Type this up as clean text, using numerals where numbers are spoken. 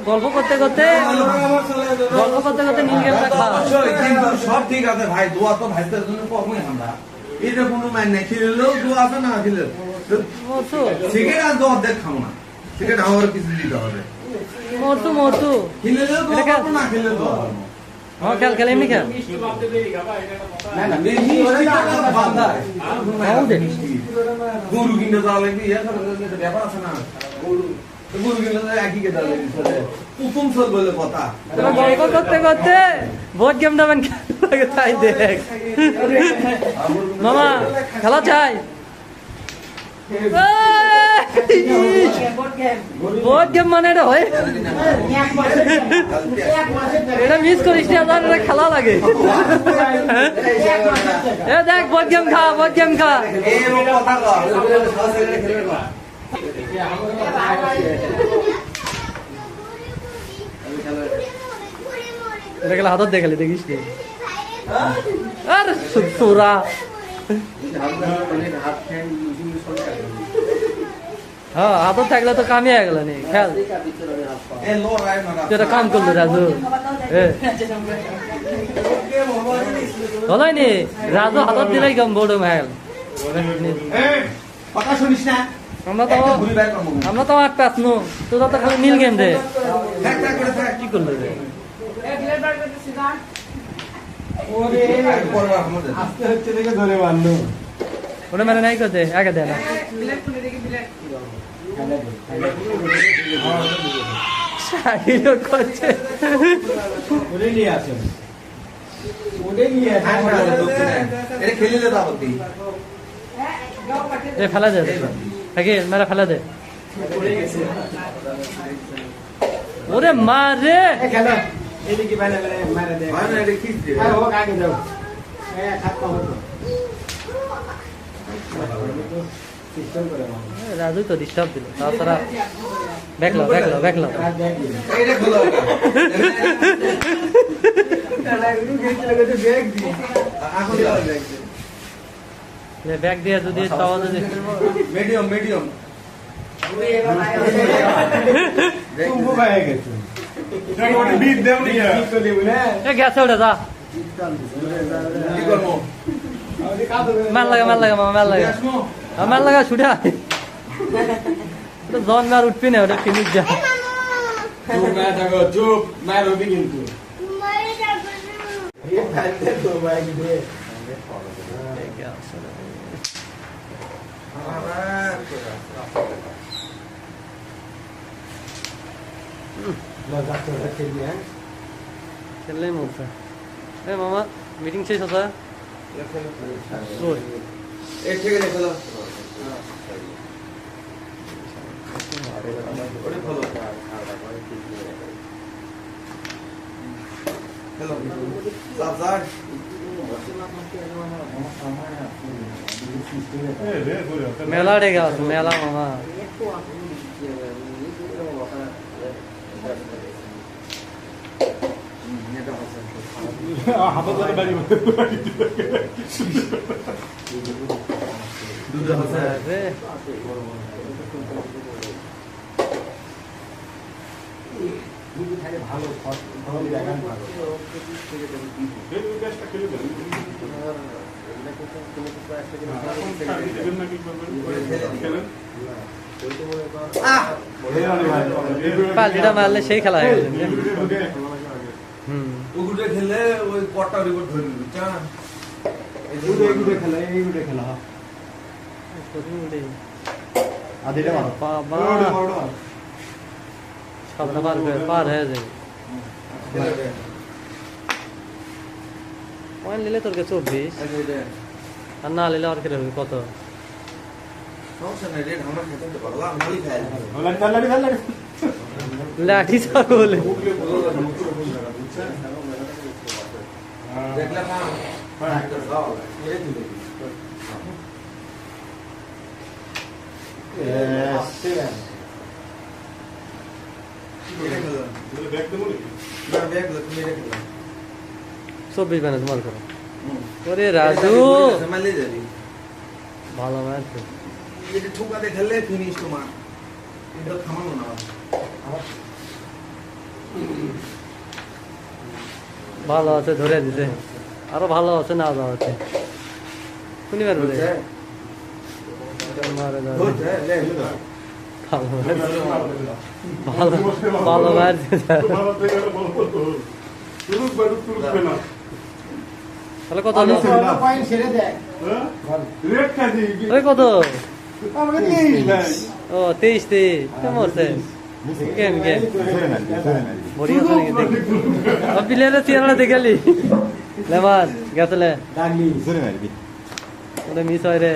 গল্প করতে করতে নীল গেমটা খাওয়া সব ঠিক আছে ভাই, দোয়া তো ভাইদের জন্য কমই আমরা এটা কোনো মান নেই, খেলেও দোয়া আছে না খেলে সিগারেট আর দোয়া দেখ খাও না, সিগারেট আমার কিছু দিতে হবে মরতু খেলেও দোয়া করবো না খেলেও দোয়া করবো। হ্যাঁ খেল এমনি খেল গরু কিনে দেওয়া লাগবে, ব্যাপার আছে না, গরু কিনে একই কে দেওয়া লাগবে প্রথম সর বলে কথা। গল্প করতে করতে বোর্ড গেম নামেন তাই দেখ মামা খেলা চাই বোর্ড গেম মানে এটা হয়, এটা মিস করিস না, এটা খেলা লাগে। এ দেখ বোর্ড গেম খা এটা গেলে হাতত দেখালি দেখিস নি আর তোরা হ্যাঁ হাতত থাকলে তো কামই হয়ে গেল নি খেল তুই কাম করলো রাজু হলাই নি রাজু হাতত দিলাই কম বড় মেল কথা শুনিস না, আমরা তো এক পাস নো তোরা তো খালি নীল গেম দে কি করলো রে ওটা মানে নাই করতে আগে দেয় না করছে ফেলা দে থাকে মেরা ফেলা দে ওরে মারে রাজু তো ডিস্টার্ব দিল তাছাড়া দেখলো ব্যাগ দিয়ে যদি তাও যদি মিডিয়াম গেছে ওটা যা মার লাগা মামা মার লাগা ছুটে জন মার উঠবি না ওটা ফিনিশ যা চুপ মায়ের হবি কিন্তু খেললে মরছে এ মামা মিটিং শেষ হতা মেলা রে গেল মেলা মামা পাল্টিটা মারলে সেই খেলা হয়ে গেল খেললে ওই কটা রিপোর্ট ধরে নিবি খেলা সবটা পার হয়ে যাবে পয়েন্ট নিলে তোর 24 আর না নিলে আর কে হবে কত লাঠি ছাগল চব্বিশ বানে তোমার করো ওরে রাজু ভালো ম্যাচ ঠুকাতে খেললে ফিনিশ তোমার এটা থামানো না ভালো আছে ধরে দিতে আরো ভালো আছে না যাওয়া আছে শুনি পারবে মারে দাও ভালো ভালো ভাই তাহলে কত ওই কত ও 23 মরছে কেন কেন বড়িয়া করে দেখি পিলের চেহারা দেখালি লেমান গেছলে ওটা মিস হয় রে